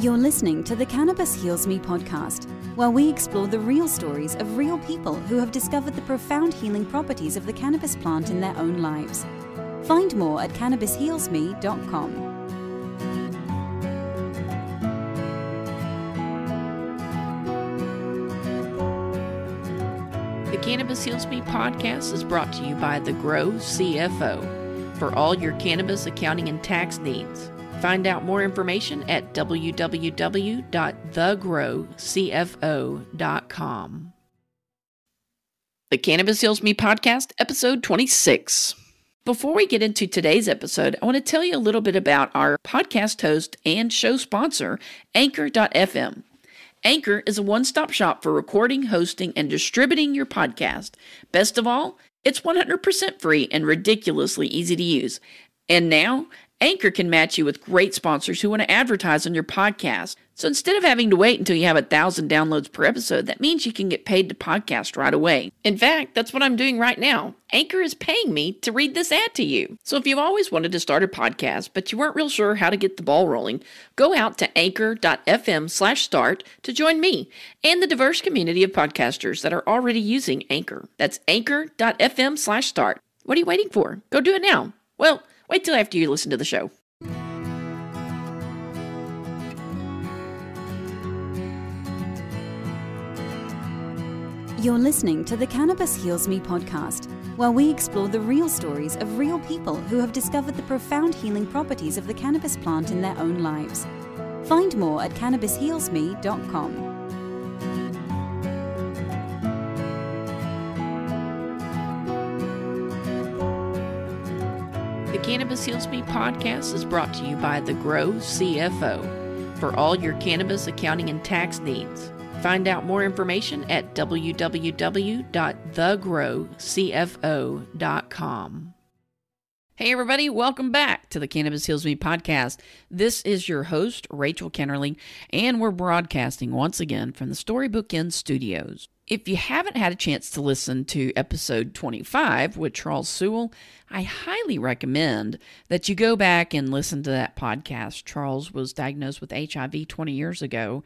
You're listening to the Cannabis Heals Me podcast, where we explore the real stories of real people who have discovered the profound healing properties of the cannabis plant in their own lives. Find more at cannabishealsme.com. The Cannabis Heals Me podcast is brought to you by The Grow CFO for all your cannabis accounting and tax needs. Find out more information at www.thegrowcfo.com. The Cannabis Heals Me podcast, episode 26. Before we get into today's episode, I want to tell you a little bit about our podcast host and show sponsor, Anchor.fm. Anchor is a one-stop shop for recording, hosting, and distributing your podcast. Best of all, it's 100% free and ridiculously easy to use. And now, Anchor can match you with great sponsors who want to advertise on your podcast. So instead of having to wait until you have 1,000 downloads per episode, that means you can get paid to podcast right away. In fact, that's what I'm doing right now. Anchor is paying me to read this ad to you. So if you've always wanted to start a podcast, but you weren't real sure how to get the ball rolling, go out to anchor.fm/start to join me and the diverse community of podcasters that are already using Anchor. That's anchor.fm/start. What are you waiting for? Go do it now. Well, wait till after you listen to the show. You're listening to the Cannabis Heals Me podcast, where we explore the real stories of real people who have discovered the profound healing properties of the cannabis plant in their own lives. Find more at cannabishealsme.com. The Cannabis Heals Me podcast is brought to you by The Grow CFO for all your cannabis accounting and tax needs. Find out more information at www.thegrowcfo.com. Hey everybody, welcome back to the Cannabis Heals Me podcast. This is your host, Rachel Kennerly, and we're broadcasting once again from the Storybook Inn Studios. If you haven't had a chance to listen to episode 25 with Charles Sewell, I highly recommend that you go back and listen to that podcast. Charles was diagnosed with HIV 20 years ago,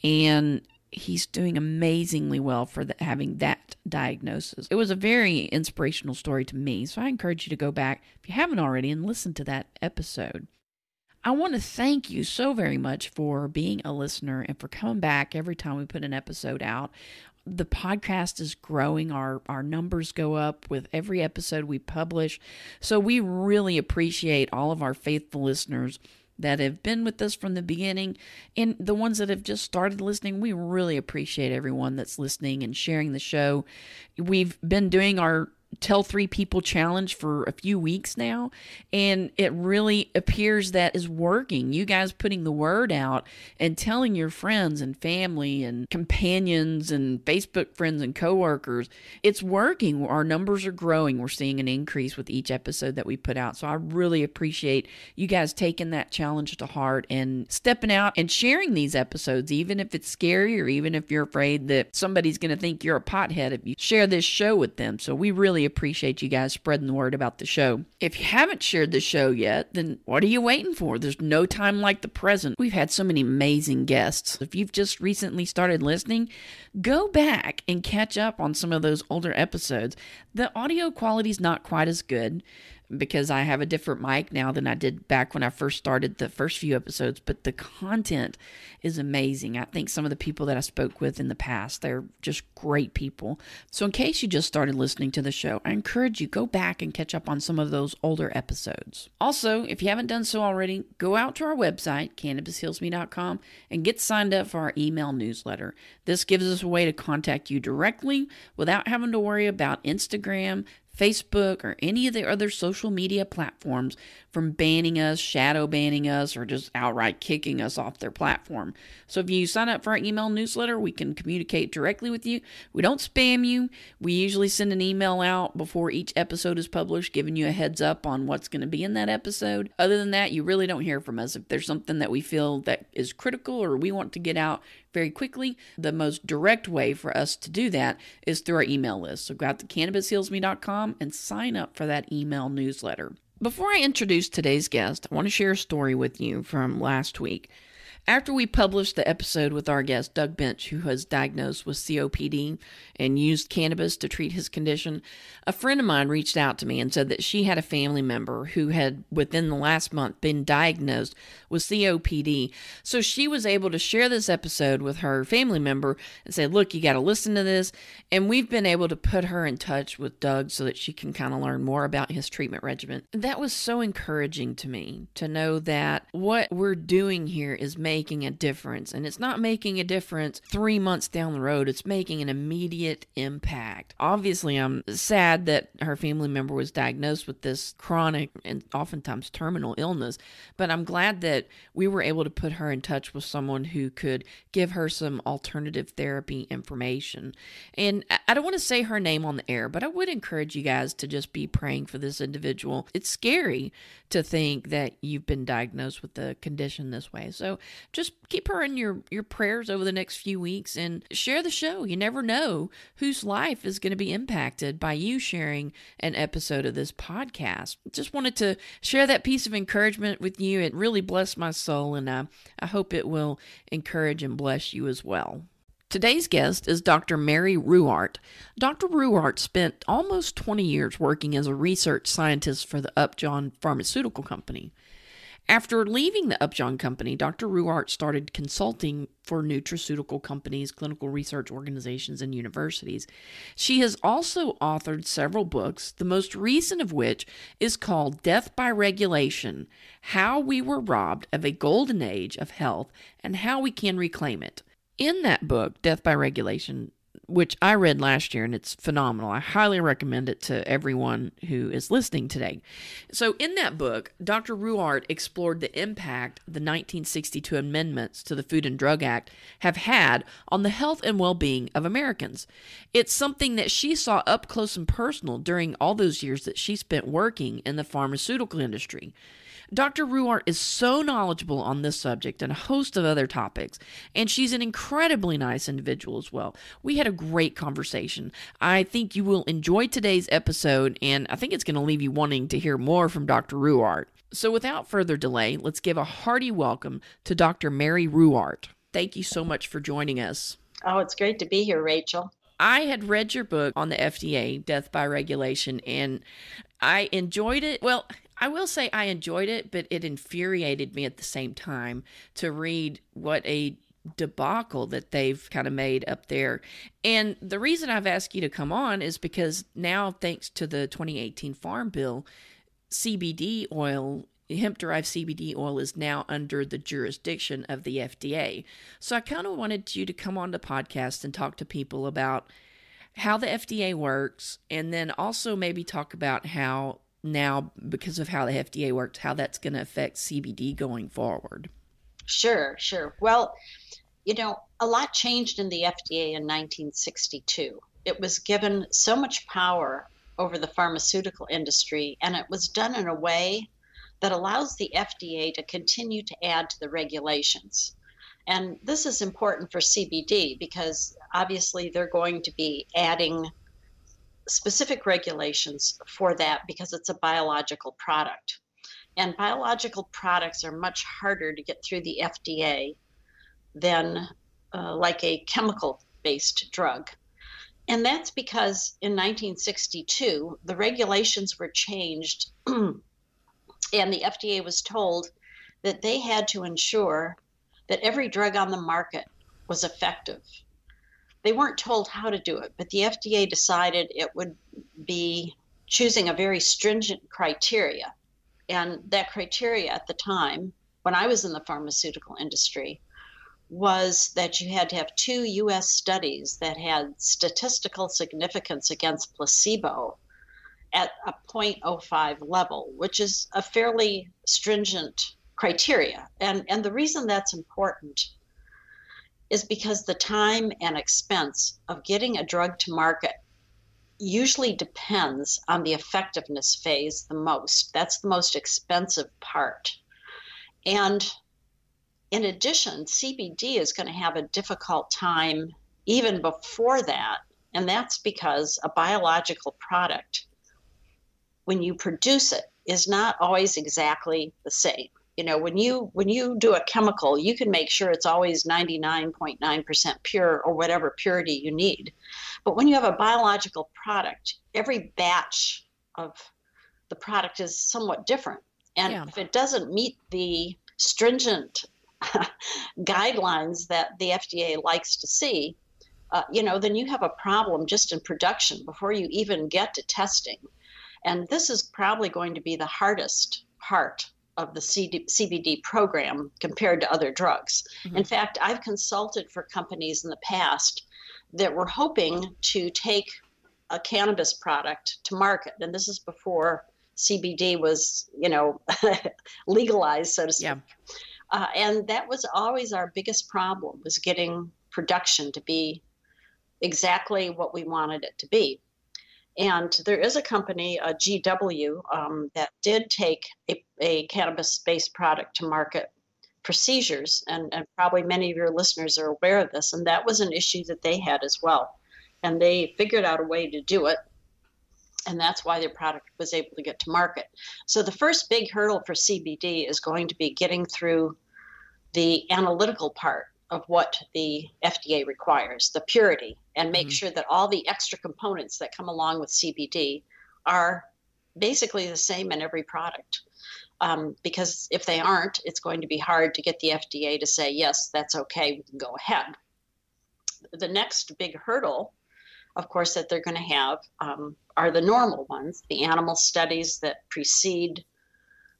and he's doing amazingly well for having that diagnosis. It was a very inspirational story to me, so I encourage you to go back, if you haven't already, and listen to that episode. I want to thank you so very much for being a listener and for coming back every time we put an episode out. The podcast is growing. Our numbers go up with every episode we publish. So we really appreciate all of our faithful listeners that have been with us from the beginning, and the ones that have just started listening. We really appreciate everyone that's listening and sharing the show. We've been doing our Tell 3 People challenge for a few weeks now, and it really appears that is working. You guys putting the word out and telling your friends and family and companions and Facebook friends and coworkers, it's working. Our numbers are growing. We're seeing an increase with each episode that we put out. So I really appreciate you guys taking that challenge to heart and stepping out and sharing these episodes, even if it's scary or even if you're afraid that somebody's going to think you're a pothead if you share this show with them. So we really appreciate you guys spreading the word about the show. If you haven't shared the show yet, then what are you waiting for? There's no time like the present. We've had so many amazing guests. If you've just recently started listening, go back and catch up on some of those older episodes. The audio quality's not quite as good because I have a different mic now than I did back when I first started the first few episodes, but the content is amazing. I think some of the people that I spoke with in the past, they're just great people. So in case you just started listening to the show, I encourage you, go back and catch up on some of those older episodes. Also, if you haven't done so already, go out to our website, cannabishealsme.com, and get signed up for our email newsletter. This gives us a way to contact you directly without having to worry about Instagram, Facebook, or any of the other social media platforms from banning us, shadow banning us, or just outright kicking us off their platform. So if you sign up for our email newsletter, we can communicate directly with you. We don't spam you. We usually send an email out before each episode is published, giving you a heads up on what's going to be in that episode. Other than that, you really don't hear from us. If there's something that we feel that is critical or we want to get out very quickly, the most direct way for us to do that is through our email list. So go out to cannabishealsme.com and sign up for that email newsletter. Before I introduce today's guest, I want to share a story with you from last week. After we published the episode with our guest, Doug Bench, who was diagnosed with COPD and used cannabis to treat his condition, a friend of mine reached out to me and said that she had a family member who had, within the last month, been diagnosed with COPD. So she was able to share this episode with her family member and say, look, you got to listen to this. And we've been able to put her in touch with Doug so that she can kind of learn more about his treatment regimen. That was so encouraging to me to know that what we're doing here is making a difference. And it's not making a difference 3 months down the road. It's making an immediate impact. Obviously, I'm sad that her family member was diagnosed with this chronic and oftentimes terminal illness, but I'm glad that we were able to put her in touch with someone who could give her some alternative therapy information. And I don't want to say her name on the air, but I would encourage you guys to just be praying for this individual. It's scary to think that you've been diagnosed with the condition this way. So just keep her in your prayers over the next few weeks and share the show. You never know whose life is going to be impacted by you sharing an episode of this podcast. Just wanted to share that piece of encouragement with you. It really blessed my soul, and I hope it will encourage and bless you as well. Today's guest is Dr. Mary Ruwart. Dr. Ruwart spent almost 20 years working as a research scientist for the Upjohn Pharmaceutical Company. After leaving the Upjohn Company, Dr. Ruwart started consulting for nutraceutical companies, clinical research organizations, and universities. She has also authored several books, the most recent of which is called Death by Regulation: How We Were Robbed of a Golden Age of Health and How We Can Reclaim It. In that book, Death by Regulation, which I read last year, and it's phenomenal. I highly recommend it to everyone who is listening today. So in that book, Dr. Ruwart explored the impact the 1962 amendments to the Food and Drug Act have had on the health and well-being of Americans. It's something that she saw up close and personal during all those years that she spent working in the pharmaceutical industry. Dr. Ruwart is so knowledgeable on this subject and a host of other topics, and she's an incredibly nice individual as well. We had a great conversation. I think you will enjoy today's episode, and I think it's going to leave you wanting to hear more from Dr. Ruwart. So without further delay, let's give a hearty welcome to Dr. Mary Ruwart. Thank you so much for joining us. Oh, it's great to be here, Rachel. I had read your book on the FDA, Death by Regulation, and I enjoyed it. Well, I will say I enjoyed it, but it infuriated me at the same time to read what a debacle that they've kind of made up there. And the reason I've asked you to come on is because now, thanks to the 2018 Farm Bill, CBD oil, hemp-derived CBD oil, is now under the jurisdiction of the FDA. So I kind of wanted you to come on the podcast and talk to people about how the FDA works, and then also maybe talk about how now, because of how the FDA works, how that's going to affect CBD going forward. Sure. Well, a lot changed in the FDA in 1962. It was given so much power over the pharmaceutical industry, and it was done in a way that allows the FDA to continue to add to the regulations. And this is important for CBD because obviously they're going to be adding specific regulations for that because it's a biological product. And biological products are much harder to get through the FDA than like a chemical-based drug. And that's because in 1962, the regulations were changed and the FDA was told that they had to ensure that every drug on the market was effective. They weren't told how to do it, but the FDA decided it would be choosing a very stringent criteria. And that criteria at the time, when I was in the pharmaceutical industry, was that you had to have 2 U.S. studies that had statistical significance against placebo at a 0.05 level, which is a fairly stringent criteria. And the reason that's important is because the time and expense of getting a drug to market usually depends on the effectiveness phase the most. That's the most expensive part. And in addition, CBD is going to have a difficult time even before that. And that's because a biological product, when you produce it, is not always exactly the same. when you do a chemical, you can make sure it's always 99.9% pure or whatever purity you need. But when you have a biological product, every batch of the product is somewhat different. And if it doesn't meet the stringent guidelines that the FDA likes to see, then you have a problem just in production before you even get to testing. And this is probably going to be the hardest part of the CBD program compared to other drugs. Mm-hmm. In fact, I've consulted for companies in the past that were hoping to take a cannabis product to market. And this is before CBD was, legalized, so to speak. Yeah. And that was always our biggest problem, was getting production to be exactly what we wanted it to be. And there is a company, GW, that did take a cannabis-based product to market for seizures, and probably many of your listeners are aware of this, and that was an issue that they had as well. And they figured out a way to do it, and that's why their product was able to get to market. So the first big hurdle for CBD is going to be getting through the analytical part of what the FDA requires, the purity, and make sure that all the extra components that come along with CBD are basically the same in every product. Because if they aren't, it's going to be hard to get the FDA to say, yes, that's okay, we can go ahead. The next big hurdle, of course, that they're going to have are the normal ones, the animal studies that precede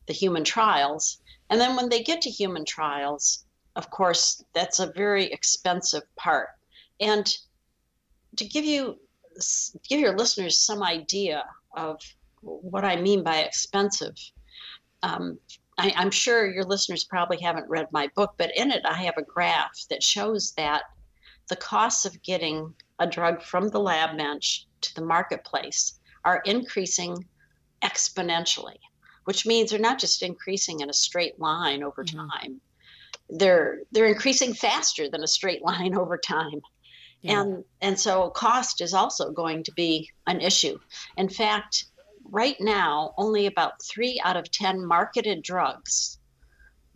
the human trials. And then when they get to human trials, of course, that's a very expensive part. And to give your listeners some idea of what I mean by expensive, I'm sure your listeners probably haven't read my book, but in it I have a graph that shows that the costs of getting a drug from the lab bench to the marketplace are increasing exponentially, which means they're not just increasing in a straight line over time. They're increasing faster than a straight line over time. Yeah. And so cost is also going to be an issue. In fact, right now, only about 3 out of 10 marketed drugs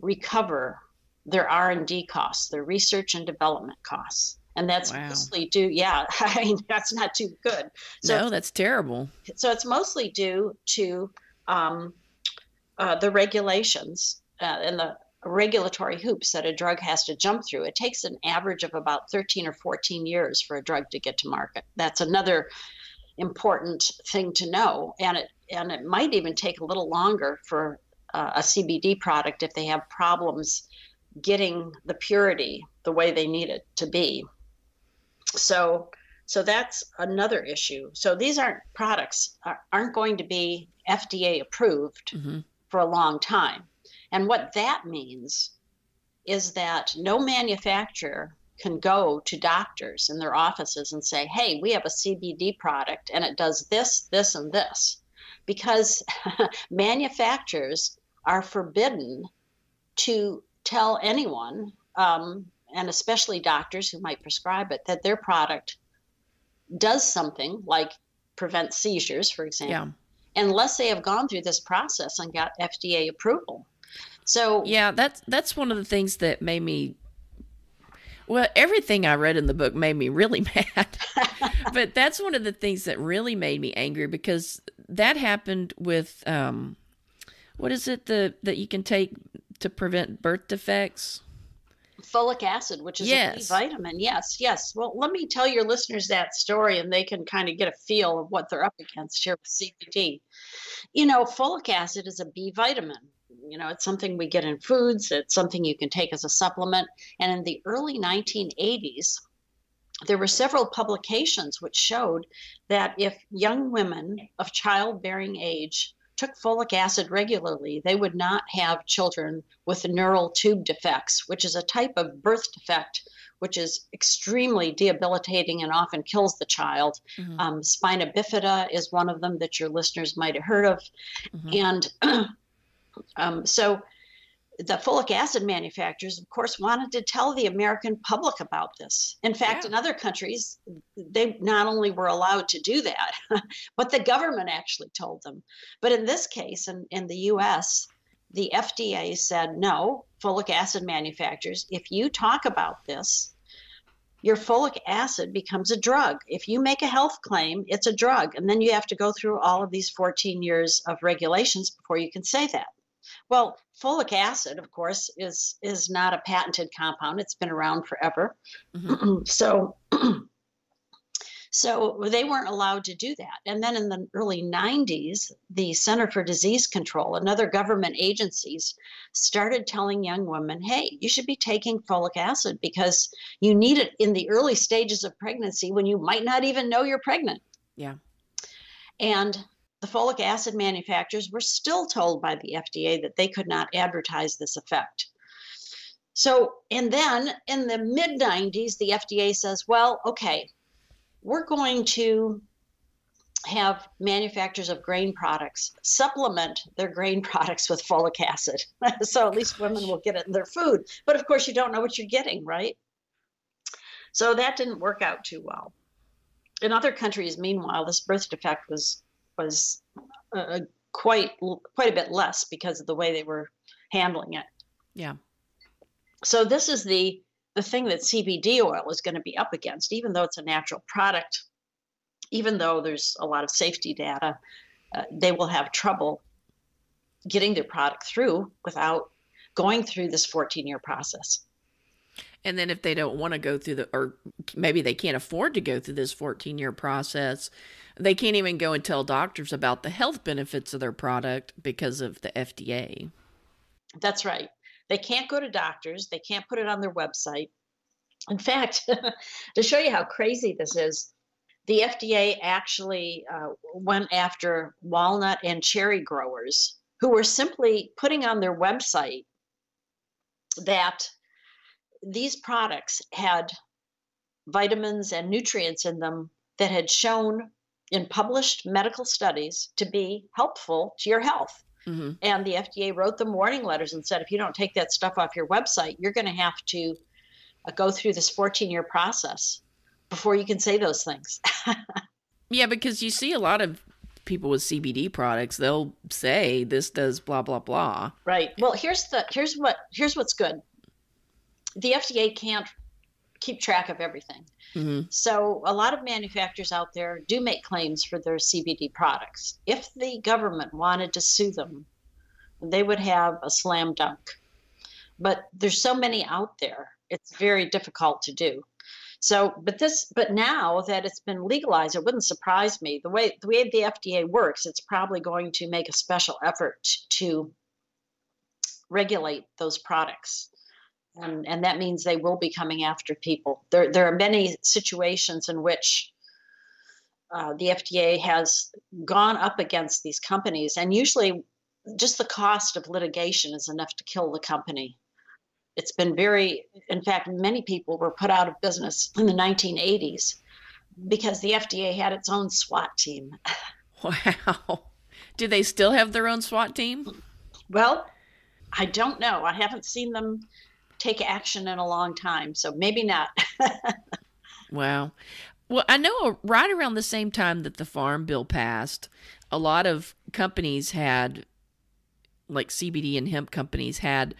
recover their R&D costs, their research and development costs. And that's mostly due, I mean, that's not too good. So no, that's terrible. So it's mostly due to the regulations and the regulatory hoops that a drug has to jump through. It takes an average of about 13 or 14 years for a drug to get to market. That's another important thing to know. And it might even take a little longer for a CBD product if they have problems getting the purity the way they need it to be. So that's another issue. So these products aren't going to be FDA approved for a long time. And what that means is that no manufacturer can go to doctors in their offices and say, hey, we have a CBD product and it does this, this, and this. Because manufacturers are forbidden to tell anyone, and especially doctors who might prescribe it, that their product does something like prevent seizures, for example, unless they have gone through this process and got FDA approval. So that's one of the things that made me, well, everything I read in the book made me really mad. But that's one of the things that really made me angry, because that happened with what is it that you can take to prevent birth defects? Folic acid, which is a B vitamin. Yes. Well, let me tell your listeners that story and they can kind of get a feel of what they're up against here with CBD. Folic acid is a B vitamin. It's something we get in foods. It's something you can take as a supplement. And in the early 1980s, there were several publications which showed that if young women of childbearing age took folic acid regularly, they would not have children with neural tube defects, which is a type of birth defect which is extremely debilitating and often kills the child. Spina bifida is one of them that your listeners might have heard of. And so the folic acid manufacturers, of course, wanted to tell the American public about this. In fact, in other countries, they not only were allowed to do that, but the government actually told them. But in this case, in the U.S., the FDA said, no, folic acid manufacturers, if you talk about this, your folic acid becomes a drug. If you make a health claim, it's a drug. And then you have to go through all of these 14 years of regulations before you can say that. Well, folic acid, of course, is not a patented compound. It's been around forever. Mm-hmm. So they weren't allowed to do that. And then in the early 90s, the Center for Disease Control and other government agencies started telling young women, hey, you should be taking folic acid because you need it in the early stages of pregnancy when you might not even know you're pregnant. Yeah. And the folic acid manufacturers were still told by the FDA that they could not advertise this effect. So, and then in the mid 90s, the FDA says, well, okay, we're going to have manufacturers of grain products supplement their grain products with folic acid. So at least women will get it in their food. But of course, you don't know what you're getting, right? So that didn't work out too well. In other countries, meanwhile, this birth defect was quite a bit less because of the way they were handling it. Yeah. So this is the thing that CBD oil is going to be up against, even though it's a natural product, even though there's a lot of safety data, they will have trouble getting their product through without going through this 14-year process. And then if they don't want to go through or maybe they can't afford to go through this 14-year process, they can't even go and tell doctors about the health benefits of their product because of the FDA. That's right. They can't go to doctors. They can't put it on their website. In fact, to show you how crazy this is, the FDA actually went after walnut and cherry growers who were simply putting on their website that these products had vitamins and nutrients in them that had shown in published medical studies to be helpful to your health. Mm-hmm. And the FDA wrote them warning letters and said, if you don't take that stuff off your website, you're going to have to go through this 14-year process before you can say those things. Yeah, because you see a lot of people with CBD products, they'll say this does blah, blah, blah. Right. Well, here's what's good. The FDA can't keep track of everything. Mm-hmm. So a lot of manufacturers out there do make claims for their CBD products. If the government wanted to sue them, they would have a slam dunk. But there's so many out there, it's very difficult to do. So, but now that it's been legalized, it wouldn't surprise me. The way the FDA works, it's probably going to make a special effort to regulate those products. And that means they will be coming after people. There are many situations in which the FDA has gone up against these companies, and usually just the cost of litigation is enough to kill the company. It's been in fact, many people were put out of business in the 1980s because the FDA had its own SWAT team. Wow. Do they still have their own SWAT team? Well, I don't know. I haven't seen them take action in a long time, so maybe not. Wow. Well, I know right around the same time that the Farm Bill passed, a lot of companies had, like CBD and hemp companies had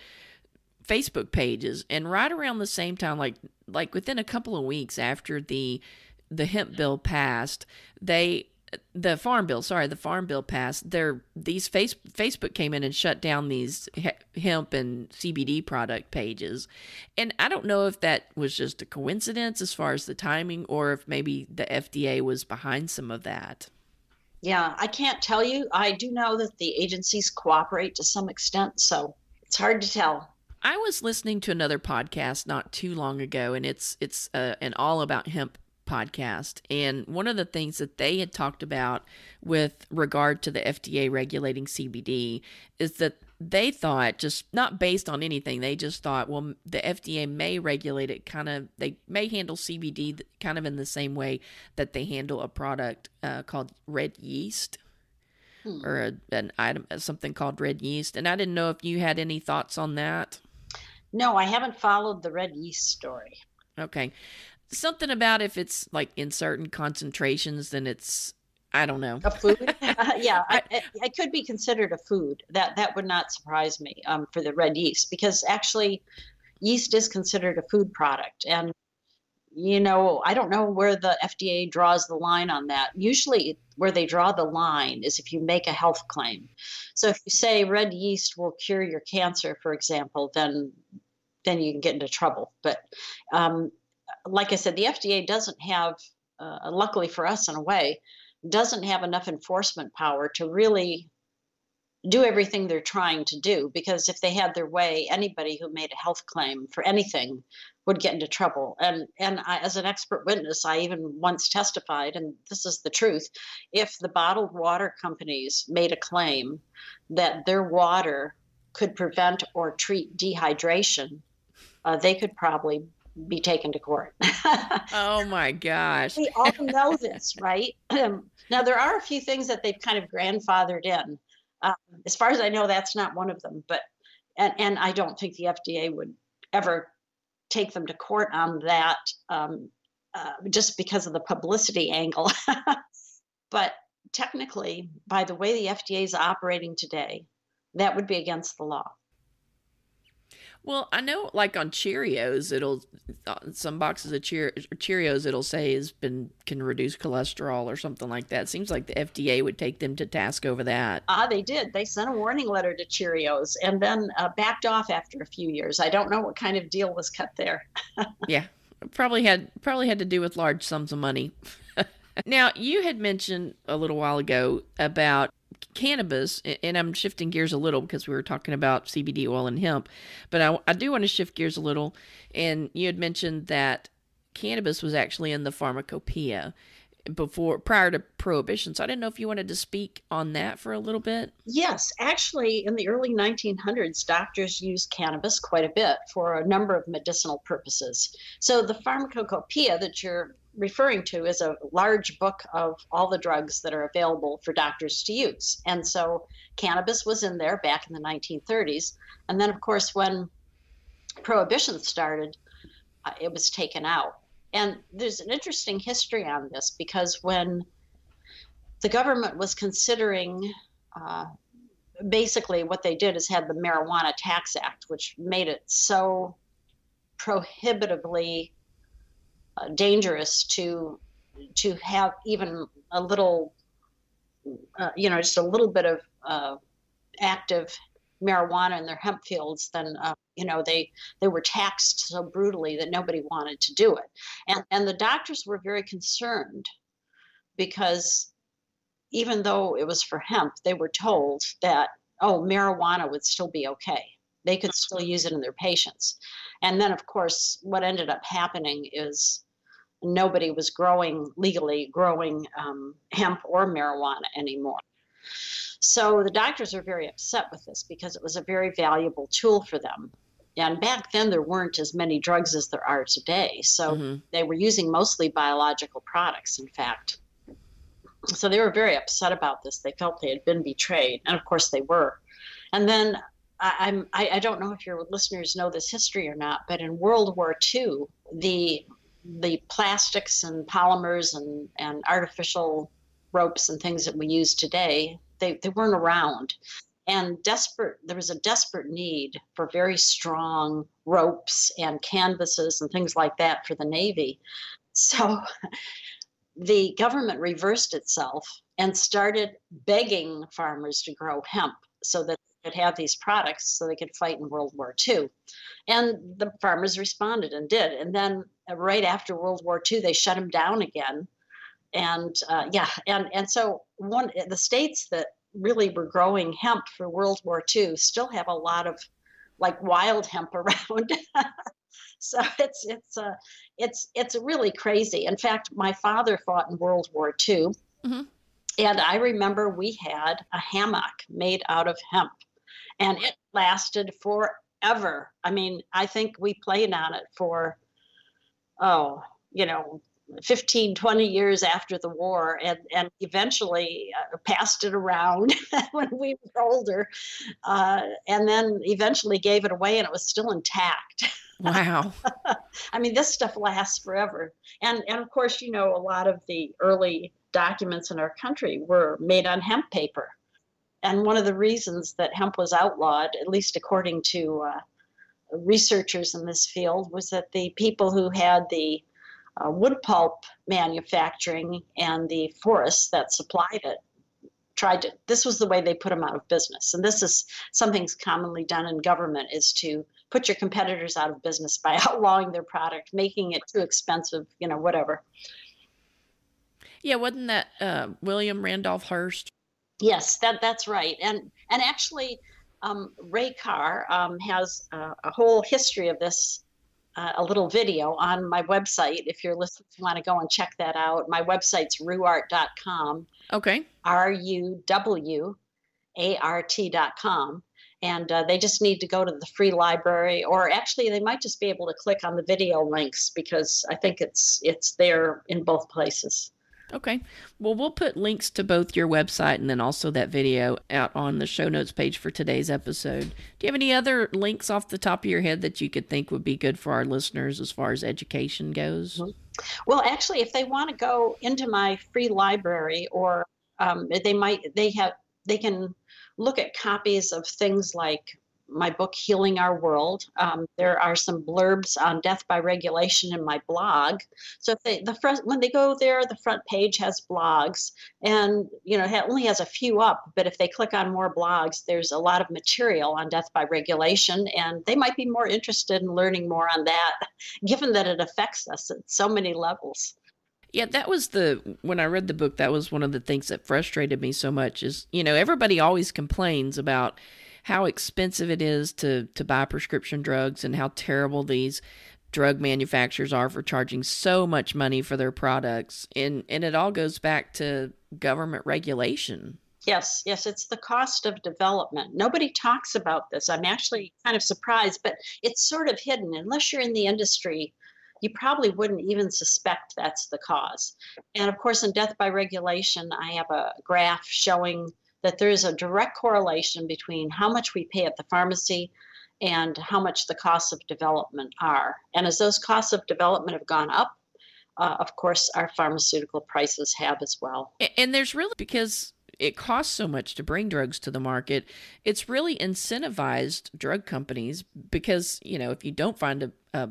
Facebook pages, and right around the same time, like within a couple of weeks after the hemp bill passed, the farm bill passed. These Facebook came in and shut down these hemp and CBD product pages, and I don't know if that was just a coincidence as far as the timing, or if maybe the FDA was behind some of that. Yeah, I can't tell you. I do know that the agencies cooperate to some extent, so it's hard to tell. I was listening to another podcast not too long ago, and it's an all about hemp podcast. And one of the things that they had talked about with regard to the FDA regulating CBD is that they thought, just not based on anything, they just thought, well, the FDA may regulate it they may handle CBD kind of in the same way that they handle a product called red yeast. Or an item, something called red yeast. And I didn't know if you had any thoughts on that. No, I haven't followed the red yeast story. Okay. Something about if it's like in certain concentrations, then I don't know. A food? Yeah, I, it could be considered a food. That would not surprise me for the red yeast, because actually yeast is considered a food product. And, I don't know where the FDA draws the line on that. Usually where they draw the line is if you make a health claim. So if you say red yeast will cure your cancer, for example, then you can get into trouble. But like I said, the FDA doesn't have, luckily for us in a way, doesn't have enough enforcement power to really do everything they're trying to do, because if they had their way, anybody who made a health claim for anything would get into trouble. And I, as an expert witness, I even once testified, and this is the truth, if the bottled water companies made a claim that their water could prevent or treat dehydration, they could probably be taken to court. oh my gosh. We all know this, right? Now, there are a few things that they've kind of grandfathered in. As far as I know, that's not one of them. But and I don't think the FDA would ever take them to court on that, just because of the publicity angle. But technically, by the way the FDA is operating today, that would be against the law. Well, I know, like on Cheerios, some boxes of Cheerios, it'll say can reduce cholesterol or something like that. Seems like the FDA would take them to task over that. They did. They sent a warning letter to Cheerios and then backed off after a few years. I don't know what kind of deal was cut there. Yeah, probably had to do with large sums of money. Now, you had mentioned a little while ago about cannabis, and I'm shifting gears a little because we were talking about CBD oil and hemp, but I do want to shift gears a little. And you had mentioned that cannabis was actually in the pharmacopoeia prior to prohibition. So I didn't know if you wanted to speak on that for a little bit. Yes, actually, in the early 1900s, doctors used cannabis quite a bit for a number of medicinal purposes. So the pharmacopoeia that you're referring to is a large book of all the drugs that are available for doctors to use. And so cannabis was in there back in the 1930s. And then, of course, when prohibition started, it was taken out. And there's an interesting history on this, because when the government was considering, basically what they did is had the Marijuana Tax Act, which made it so prohibitively dangerous to have even a little, just a little bit of active marijuana in their hemp fields, then they were taxed so brutally that nobody wanted to do it. And the doctors were very concerned, because even though it was for hemp, they were told that, marijuana would still be okay. They could still use it in their patients. And then, of course, what ended up happening is nobody was legally growing hemp or marijuana anymore. So the doctors are very upset with this, because it was a very valuable tool for them. And back then, there weren't as many drugs as there are today. So they were using mostly biological products, in fact. So they were very upset about this. They felt they had been betrayed. And of course they were. And then I don't know if your listeners know this history or not, but in World War II, the plastics and polymers and artificial ropes and things that we use today, they weren't around. And there was a desperate need for very strong ropes and canvases and things like that for the Navy. So the government reversed itself and started begging farmers to grow hemp so that they could have these products so they could fight in World War II. And the farmers responded and did. And then right after World War II, they shut them down again. And so the states that really were growing hemp for World War II still have a lot of like wild hemp around. So it's really crazy. In fact, my father fought in World War II, and I remember we had a hammock made out of hemp, and it lasted forever. I mean, I think we played on it for 15, 20 years after the war, and eventually passed it around when we were older, and then eventually gave it away, and it was still intact. Wow. I mean, this stuff lasts forever. And of course, a lot of the early documents in our country were made on hemp paper. And one of the reasons that hemp was outlawed, at least according to researchers in this field, was that the people who had the wood pulp manufacturing and the forests that supplied it this was the way they put them out of business. And this is something's commonly done in government, is to put your competitors out of business by outlawing their product, making it too expensive, whatever. Yeah, wasn't that William Randolph Hearst? Yes, that's right. And actually, Ray Carr has a whole history of this, a little video on my website. If your listeners want to go and check that out, my website's ruwart.com. Okay. RUWART.com. And they just need to go to the free library, or actually they might just be able to click on the video links, because I think it's there in both places. Okay. Well, we'll put links to both your website and then also that video out on the show notes page for today's episode. Do you have any other links off the top of your head that you could think would be good for our listeners as far as education goes? Mm-hmm. Well, actually, if they want to go into my free library, or they can look at copies of things like my book, Healing Our World. There are some blurbs on death by regulation in my blog. So if when they go there, the front page has blogs, and it only has a few up. But if they click on more blogs, there's a lot of material on death by regulation, and they might be more interested in learning more on that, given that it affects us at so many levels. Yeah, that was when I read the book, that was one of the things that frustrated me so much is, everybody always complains about how expensive it is to buy prescription drugs and how terrible these drug manufacturers are for charging so much money for their products. And it all goes back to government regulation. Yes, it's the cost of development. Nobody talks about this. I'm actually kind of surprised, but it's sort of hidden. Unless you're in the industry, you probably wouldn't even suspect that's the cause. And of course, in death by regulation, I have a graph showing that there is a direct correlation between how much we pay at the pharmacy and how much the costs of development are. And as those costs of development have gone up, of course, our pharmaceutical prices have as well. And there's really, because it costs so much to bring drugs to the market, it's really incentivized drug companies, because, if you don't find a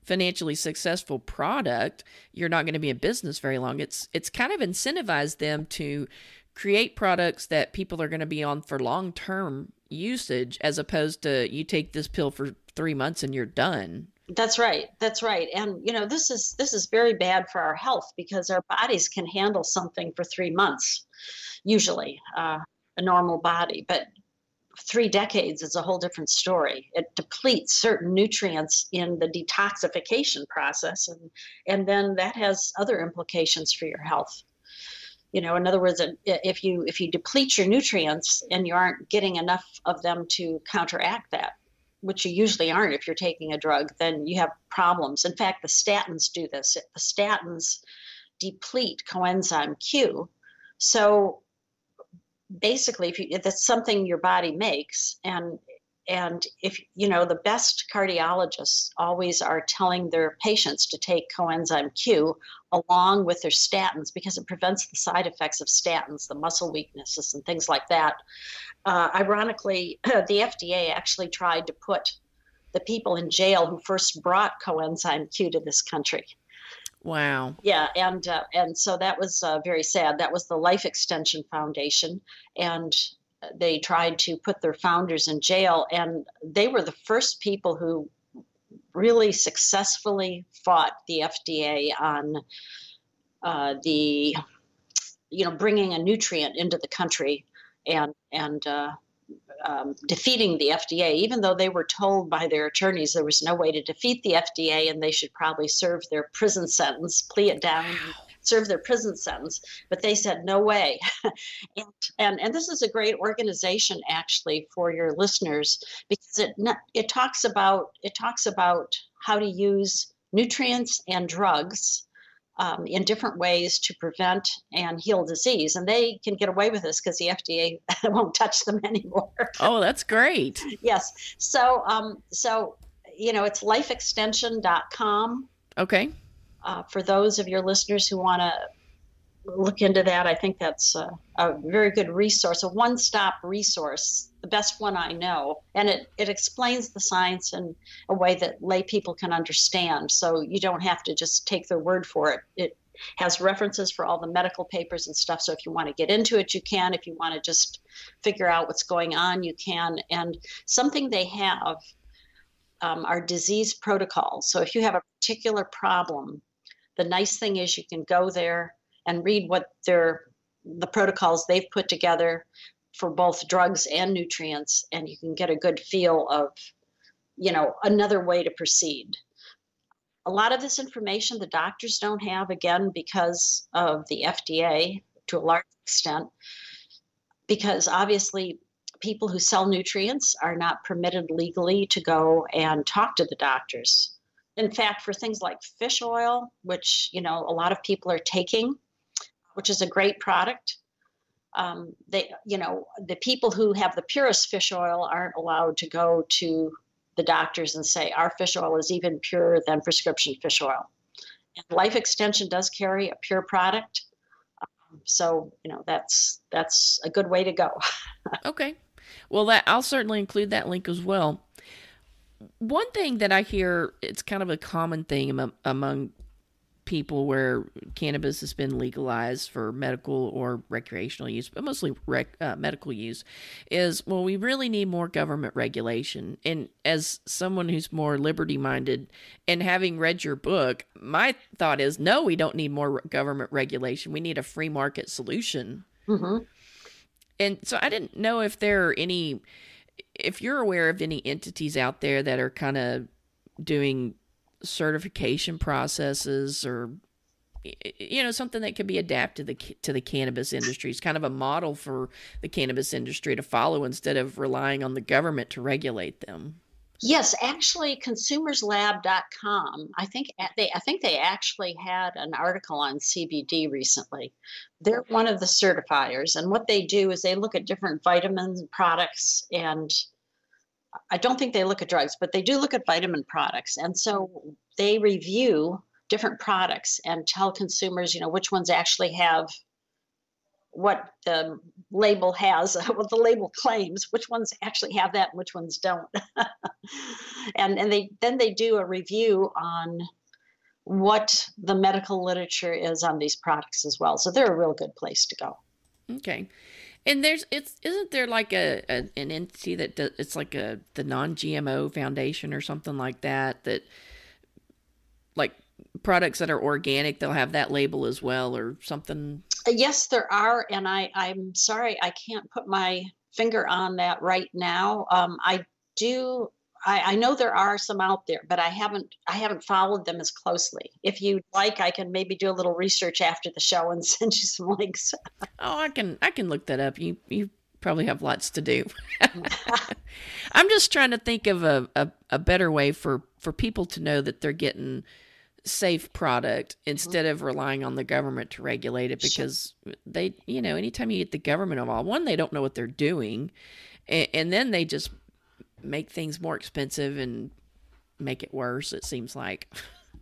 financially successful product, you're not going to be in business very long. It's kind of incentivized them to create products that people are going to be on for long-term usage, as opposed to you take this pill for 3 months and you're done. That's right. And this is very bad for our health, because our bodies can handle something for 3 months, usually, a normal body. But 3 decades is a whole different story. It depletes certain nutrients in the detoxification process, and then that has other implications for your health. In other words, if you deplete your nutrients and you aren't getting enough of them to counteract that, which you usually aren't if you're taking a drug, then you have problems. In fact, the statins do this. The statins deplete coenzyme Q. So basically, if that's something your body makes, and if the best cardiologists always are telling their patients to take coenzyme Q along with their statins, because it prevents the side effects of statins, the muscle weaknesses and things like that. Ironically, the FDA actually tried to put the people in jail who first brought coenzyme Q to this country. Wow. Yeah, and so that was very sad. That was the Life Extension Foundation, and they tried to put their founders in jail, and they were the first people who really successfully fought the FDA on bringing a nutrient into the country and defeating the FDA, even though they were told by their attorneys there was no way to defeat the FDA and they should probably serve their prison sentence, plea it down, serve their prison sentence. But they said, no way. and this is a great organization, actually, for your listeners, because it talks about how to use nutrients and drugs in different ways to prevent and heal disease. And they can get away with this because the FDA won't touch them anymore. Oh, that's great. Yes. So it's lifeextension.com. Okay. For those of your listeners who want to look into that. I think that's a very good resource, a one-stop resource, the best one I know. And it explains the science in a way that lay people can understand. So you don't have to just take their word for it. It has references for all the medical papers and stuff. So if you want to get into it, you can. If you want to just figure out what's going on, you can. And something they have are disease protocols. So if you have a particular problem, the nice thing is you can go there and read what the protocols they've put together for both drugs and nutrients, and you can get a good feel of, another way to proceed. A lot of this information the doctors don't have, again, because of the FDA to a large extent, because obviously people who sell nutrients are not permitted legally to go and talk to the doctors. In fact, for things like fish oil, which, a lot of people are taking, which is a great product, the people who have the purest fish oil aren't allowed to go to the doctors and say, our fish oil is even purer than prescription fish oil. And Life Extension does carry a pure product. So, that's a good way to go. Okay. Well, I'll certainly include that link as well. One thing that I hear, it's kind of a common thing among people where cannabis has been legalized for medical or recreational use, but mostly medical use, is, well, we really need more government regulation. And as someone who's more liberty-minded and having read your book, my thought is, no, we don't need more government regulation. We need a free market solution. Mm-hmm. And so I didn't know if there are if you're aware of any entities out there that are kind of doing certification processes or, something that could be adapted to the cannabis industry. It's kind of a model for the cannabis industry to follow instead of relying on the government to regulate them. Yes, actually, consumerslab.com, I think they actually had an article on CBD recently. They're one of the certifiers, and what they do is they look at different vitamins and products, and I don't think they look at drugs, but they do look at vitamin products. And so they review different products and tell consumers, which ones actually have what the label has, what the label claims, which ones actually have that and which ones don't. and they do a review on what the medical literature is on these products as well. So they're a real good place to go. Okay. And isn't there like an entity that does, it's like the non-GMO Foundation or something like that like products that are organic, they'll have that label as well or something? Yes, there are. And I'm sorry, I can't put my finger on that right now. I know there are some out there, but I haven't followed them as closely. If you'd like, I can maybe do a little research after the show and send you some links. Oh, I can look that up. You probably have lots to do. I'm just trying to think of a better way for people to know that they're getting safe product instead of relying on the government to regulate it, because they, anytime you get the government involved, one, they don't know what they're doing, and then they just make things more expensive and make it worse, it seems like.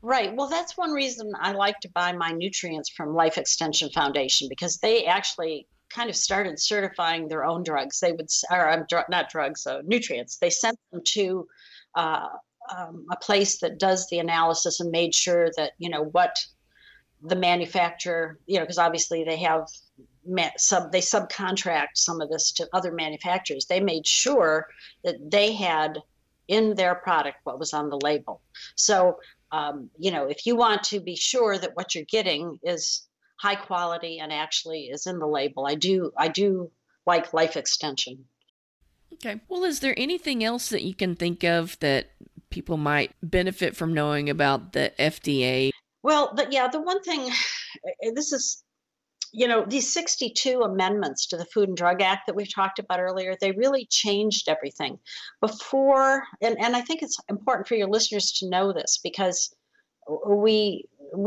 Right. Well, that's one reason I like to buy my nutrients from Life Extension Foundation, because they actually kind of started certifying their own drugs. They would, or not drugs, nutrients. They sent them to a place that does the analysis and made sure that, what the manufacturer, because obviously they have they subcontract some of this to other manufacturers. They made sure that they had in their product what was on the label. So, if you want to be sure that what you're getting is high quality and actually is in the label, I do like Life Extension. Okay. Well, is there anything else that you can think of that people might benefit from knowing about the FDA? Well, the one thing, this is, these 62 amendments to the Food and Drug Act that we've talked about earlier, they really changed everything. Before, and I think it's important for your listeners to know this, because we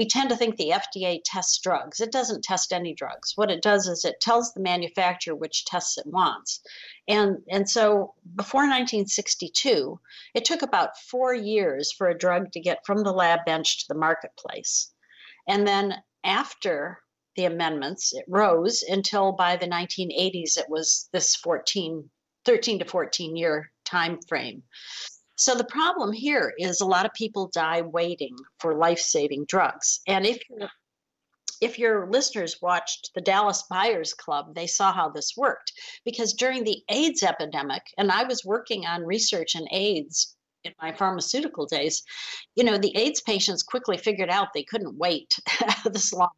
tend to think the FDA tests drugs. It doesn't test any drugs. What it does is it tells the manufacturer which tests it wants. And so before 1962, it took about 4 years for a drug to get from the lab bench to the marketplace. And then after the amendments. It rose until by the 1980s, it was this 13 to 14 year time frame. So the problem here is a lot of people die waiting for life-saving drugs. And if your listeners watched the Dallas Buyers Club, they saw how this worked. Because during the AIDS epidemic, and I was working on research in AIDS in my pharmaceutical days, the AIDS patients quickly figured out they couldn't wait this long.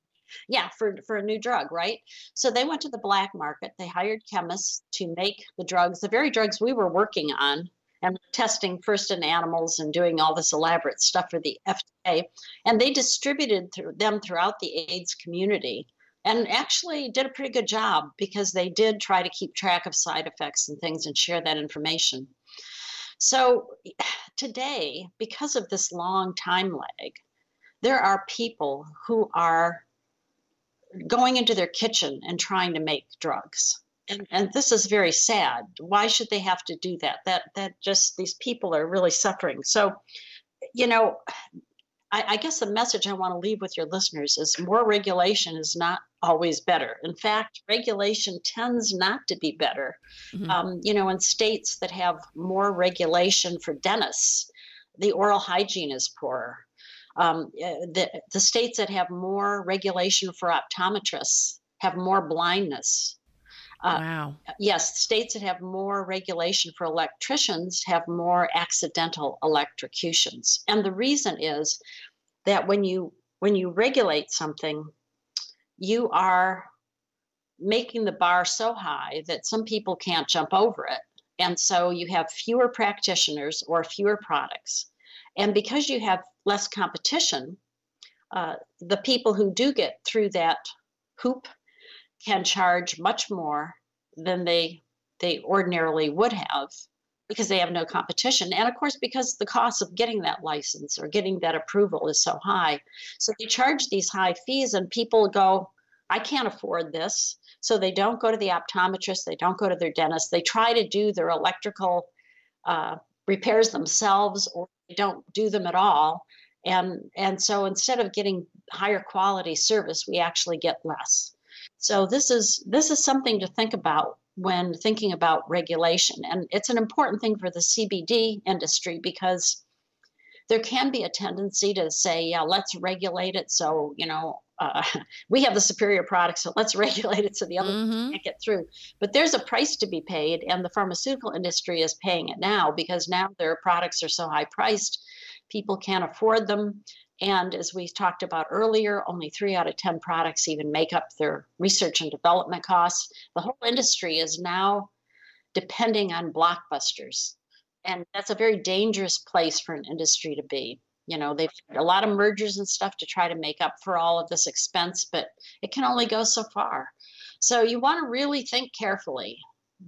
Yeah, for a new drug, right? So they went to the black market. They hired chemists to make the drugs, the very drugs we were working on, and testing first in animals and doing all this elaborate stuff for the FDA. And they distributed them throughout the AIDS community and actually did a pretty good job because they did try to keep track of side effects and things and share that information. So today, because of this long time lag, there are people who are going into their kitchen and trying to make drugs. And this is very sad. Why should they have to do that? That just, these people are really suffering. So, I guess the message I want to leave with your listeners is more regulation is not always better. In fact, regulation tends not to be better. Mm-hmm. In states that have more regulation for dentists, the oral hygiene is poorer. The states that have more regulation for optometrists have more blindness. Wow. Yes, states that have more regulation for electricians have more accidental electrocutions. And the reason is that when you regulate something, you are making the bar so high that some people can't jump over it. And so you have fewer practitioners or fewer products. And because you have less competition, the people who do get through that hoop can charge much more than they ordinarily would have because they have no competition. And of course, because the cost of getting that license or getting that approval is so high. So they charge these high fees and people go, I can't afford this. So they don't go to the optometrist. They don't go to their dentist. They try to do their electrical repairs themselves, or they don't do them at all. And so instead of getting higher quality service, we actually get less. So this is something to think about when thinking about regulation. And it's an important thing for the CBD industry because there can be a tendency to say, yeah, let's regulate it. So, we have the superior product, so let's regulate it so the other can't get through. But there's a price to be paid, and the pharmaceutical industry is paying it now because now their products are so high priced, people can't afford them. And as we talked about earlier, only 3 out of 10 products even make up their research and development costs. The whole industry is now depending on blockbusters. And that's a very dangerous place for an industry to be. They've had a lot of mergers and stuff to try to make up for all of this expense, but it can only go so far. So you want to really think carefully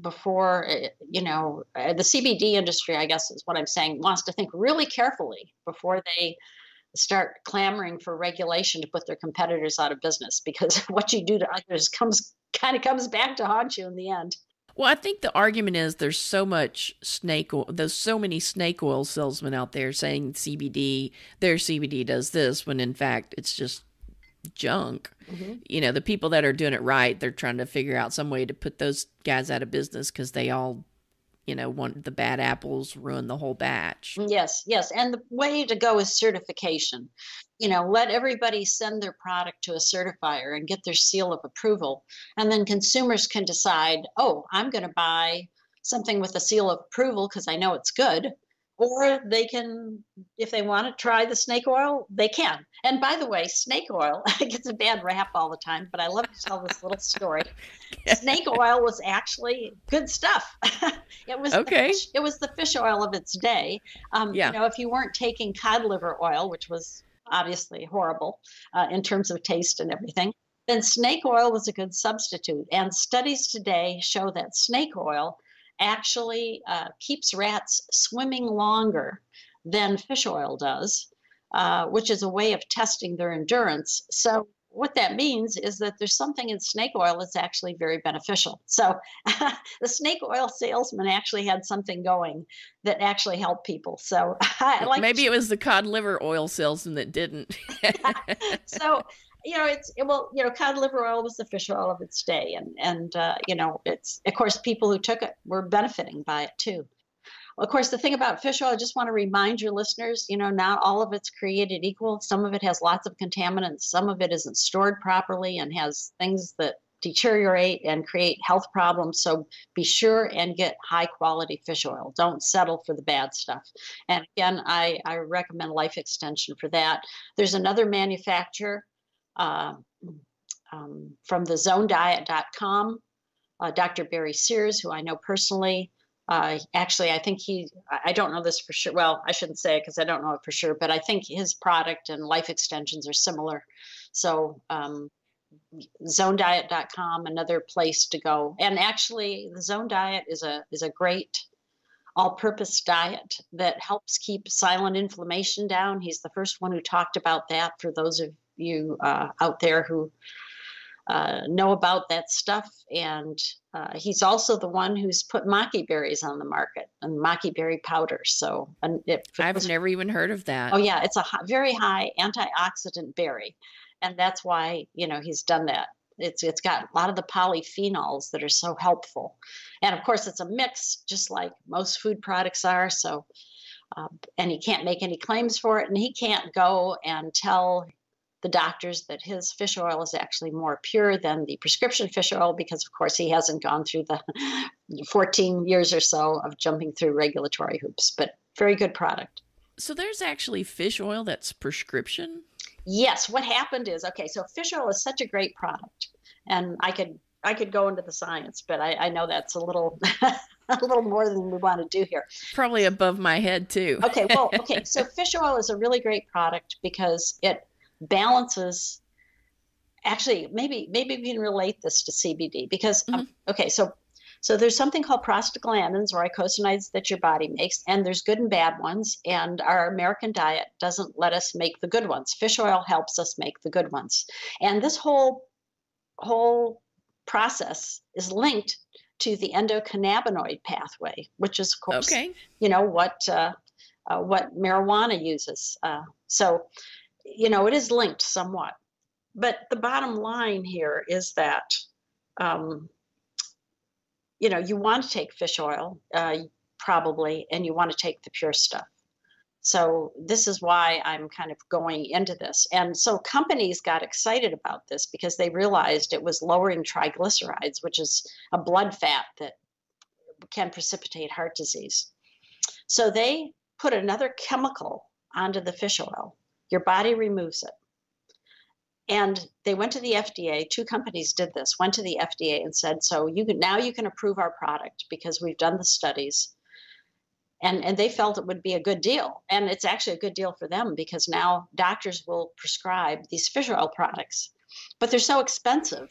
before, the CBD industry, I guess is what I'm saying, wants to think really carefully before they start clamoring for regulation to put their competitors out of business, because what you do to others comes back to haunt you in the end. Well, I think the argument is there's so much snake oil, there's so many snake oil salesmen out there saying their CBD does this, when in fact it's just junk. Mm-hmm. The people that are doing it right, they're trying to figure out some way to put those guys out of business because they all want the bad apples ruin the whole batch. Yes. And the way to go is certification. Let everybody send their product to a certifier and get their seal of approval. And then consumers can decide, oh, I'm going to buy something with a seal of approval because I know it's good. Or they can, if they want to try the snake oil, they can. And by the way, snake oil gets a bad rap all the time, but I love to tell this little story. Snake oil was actually good stuff. It was okay. It was the fish oil of its day. If you weren't taking cod liver oil, which was obviously horrible in terms of taste and everything, then snake oil was a good substitute. And studies today show that snake oil actually keeps rats swimming longer than fish oil does, which is a way of testing their endurance. So what that means is that there's something in snake oil that's actually very beneficial. So the snake oil salesman actually had something going that actually helped people. So maybe it was the cod liver oil salesman that didn't. So cod liver oil was the fish oil of its day, and it's, of course, people who took it were benefiting by it too. Of course, the thing about fish oil, I just want to remind your listeners, not all of it's created equal. Some of it has lots of contaminants. Some of it isn't stored properly and has things that deteriorate and create health problems. So be sure and get high quality fish oil. Don't settle for the bad stuff. And again, I recommend Life Extension for that. There's another manufacturer from the zonediet.com, Dr. Barry Sears, who I know personally. Actually, I think I don't know this for sure. Well, I shouldn't say it because I don't know it for sure, but I think his product and Life Extensions are similar. So zonediet.com, another place to go. And actually, the Zone Diet is a great all-purpose diet that helps keep silent inflammation down. He's the first one who talked about that, for those of you out there who know about that stuff. And he's also the one who's put maki berries on the market, and maki berry powder. So I've never even heard of that. Oh yeah, it's a very high antioxidant berry, and that's why he's done that. It's got a lot of the polyphenols that are so helpful, and of course it's a mix, just like most food products are. So, and he can't make any claims for it, and he can't go and tell the doctors that his fish oil is actually more pure than the prescription fish oil, because of course he hasn't gone through the 14 years or so of jumping through regulatory hoops. But very good product. So there's actually fish oil that's prescription? Yes. What happened is, so fish oil is such a great product, and I could go into the science, but I know that's a little a little more than we want to do here. Probably above my head too. Okay. So fish oil is a really great product because it balances. Actually, maybe we can relate this to CBD because so there's something called prostaglandins or eicosanoids that your body makes, and there's good and bad ones, and our American diet doesn't let us make the good ones. Fish oil helps us make the good ones, and this whole process is linked to the endocannabinoid pathway, which is, of course, what marijuana uses. So it is linked somewhat. But the bottom line here is that, you want to take fish oil, probably, and you want to take the pure stuff. So this is why I'm kind of going into this. And so companies got excited about this because they realized it was lowering triglycerides, which is a blood fat that can precipitate heart disease. So they put another chemical onto the fish oil. Your body removes it. And they went to the FDA. Two companies did this, went to the FDA and said, so you can approve our product because we've done the studies. And they felt it would be a good deal. And it's actually a good deal for them because now doctors will prescribe these fish oil products. But they're so expensive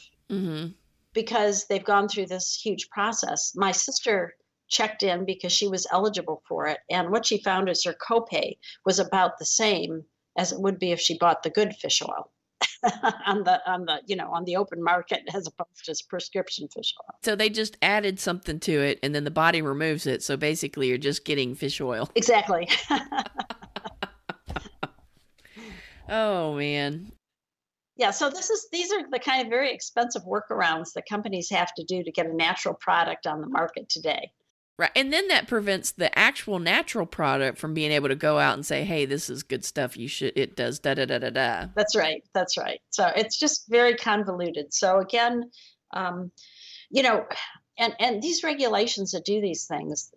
because they've gone through this huge process. My sister checked in because she was eligible for it. And what she found is her copay was about the same as it would be if she bought the good fish oil on the open market as opposed to prescription fish oil. So they just added something to it and then the body removes it. So basically you're just getting fish oil. Exactly. Oh man. Yeah, so these are the kind of very expensive workarounds that companies have to do to get a natural product on the market today. Right. And then that prevents the actual natural product from being able to go out and say, hey, this is good stuff. It does da da da da da. That's right. So it's just very convoluted. So again, and these regulations that do these things,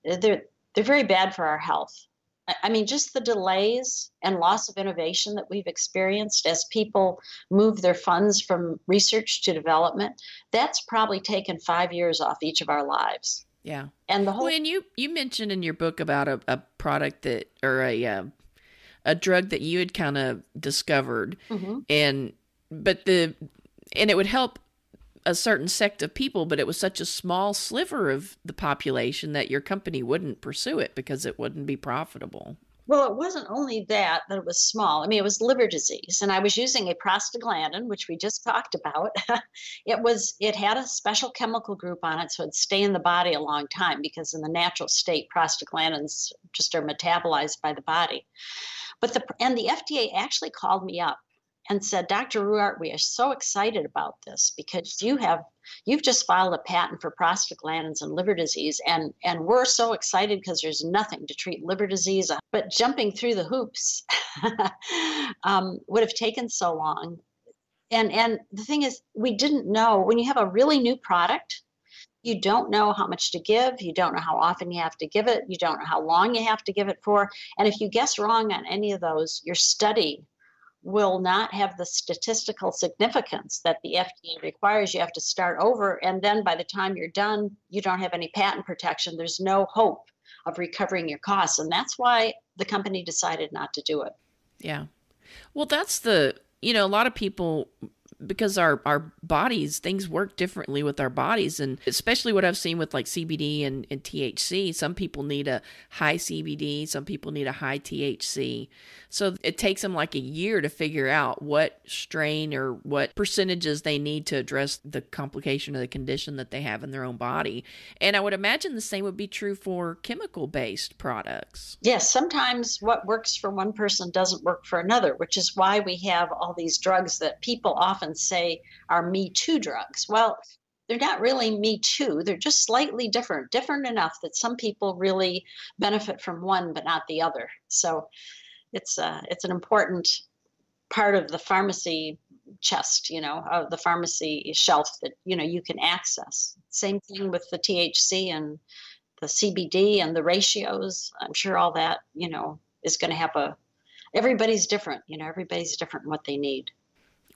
they're very bad for our health. I mean, just the delays and loss of innovation that we've experienced as people move their funds from research to development, that's probably taken 5 years off each of our lives. Yeah. And the whole. Well, and you mentioned in your book about a product that, or a drug that you had kind of discovered, and it would help a certain sect of people, but it was such a small sliver of the population that your company wouldn't pursue it because it wouldn't be profitable. Well, it wasn't only that it was small. I mean, it was liver disease, and I was using a prostaglandin, which we just talked about. It had a special chemical group on it, so it'd stay in the body a long time because in the natural state, prostaglandins just are metabolized by the body. But the FDA actually called me up and said, Dr. Ruwart, we are so excited about this because you've just filed a patent for prostaglandins and liver disease, and we're so excited because there's nothing to treat liver disease. But jumping through the hoops would have taken so long. And the thing is, we didn't know, when you have a really new product, you don't know how much to give. You don't know how often you have to give it. You don't know how long you have to give it for. And if you guess wrong on any of those, your study will not have the statistical significance that the FDA requires. You have to start over. And then by the time you're done, you don't have any patent protection. There's no hope of recovering your costs. And that's why the company decided not to do it. Yeah. Well, that's a lot of people, because our bodies, things work differently with our bodies. And especially what I've seen with like CBD and THC, some people need a high CBD, some people need a high THC. So it takes them like a year to figure out what strain or what percentages they need to address the complication of the condition that they have in their own body. And I would imagine the same would be true for chemical-based products. Yes, sometimes what works for one person doesn't work for another, which is why we have all these drugs that people often say are Me Too drugs. Well, they're not really Me Too. They're just slightly different enough that some people really benefit from one but not the other. So it's an important part of the pharmacy chest, of the pharmacy shelf that, you can access. Same thing with the THC and the CBD and the ratios. I'm sure all that, is going to have everybody's different, everybody's different in what they need.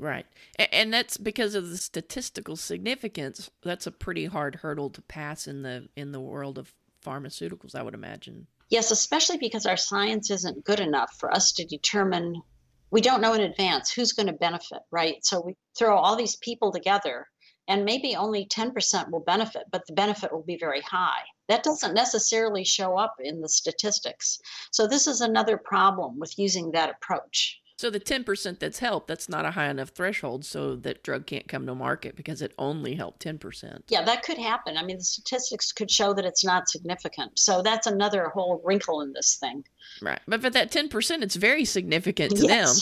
Right. And that's because of the statistical significance. That's a pretty hard hurdle to pass in the world of pharmaceuticals, I would imagine. Yes, especially because our science isn't good enough for us to determine. We don't know in advance who's going to benefit, right? So we throw all these people together and maybe only 10% will benefit, but the benefit will be very high. That doesn't necessarily show up in the statistics. So this is another problem with using that approach. So the 10% that's helped, that's not a high enough threshold so that drug can't come to market because it only helped 10%. Yeah, that could happen. I mean, the statistics could show that it's not significant. So that's another whole wrinkle in this thing. Right. But for that 10%, it's very significant to them.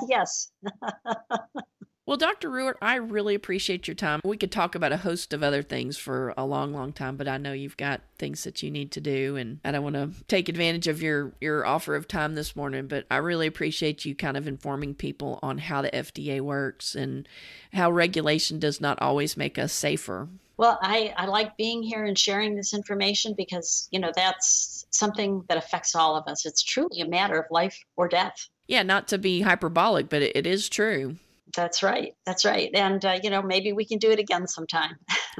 Yes. Well, Dr. Ruwart, I really appreciate your time. We could talk about a host of other things for a long, long time, but I know you've got things that you need to do, and I don't want to take advantage of your offer of time this morning, but I really appreciate you kind of informing people on how the FDA works and how regulation does not always make us safer. Well, I like being here and sharing this information because, that's something that affects all of us. It's truly a matter of life or death. Yeah, not to be hyperbolic, but it is true. That's right. And, maybe we can do it again sometime.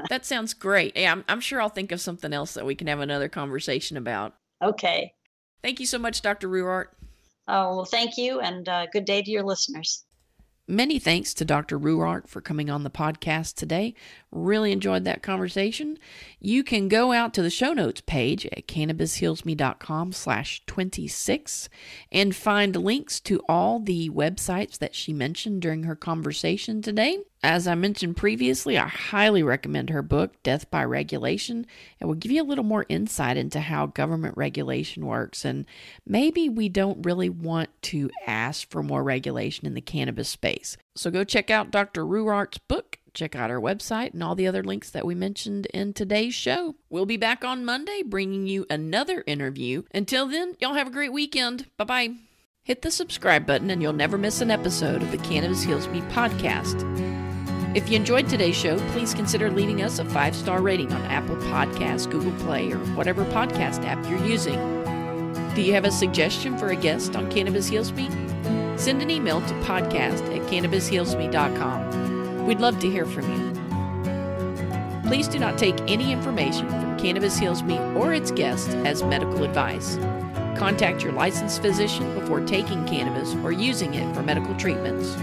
That sounds great. Yeah, I'm sure I'll think of something else that we can have another conversation about. Okay. Thank you so much, Dr. Ruwart. Oh, well, thank you, and good day to your listeners. Many thanks to Dr. Ruwart for coming on the podcast today. Really enjoyed that conversation. You can go out to the show notes page at cannabishealsme.com/26 and find links to all the websites that she mentioned during her conversation today. As I mentioned previously, I highly recommend her book, Death by Regulation. It will give you a little more insight into how government regulation works, and maybe we don't really want to ask for more regulation in the cannabis space. So go check out Dr. Ruwart's book, check out our website, and all the other links that we mentioned in today's show. We'll be back on Monday bringing you another interview. Until then, y'all have a great weekend. Bye-bye. Hit the subscribe button and you'll never miss an episode of the Cannabis Heals Me podcast. If you enjoyed today's show, please consider leaving us a 5-star rating on Apple Podcasts, Google Play, or whatever podcast app you're using. Do you have a suggestion for a guest on Cannabis Heals Me? Send an email to podcast@cannabishealsme.com. We'd love to hear from you. Please do not take any information from Cannabis Heals Me or its guests as medical advice. Contact your licensed physician before taking cannabis or using it for medical treatments.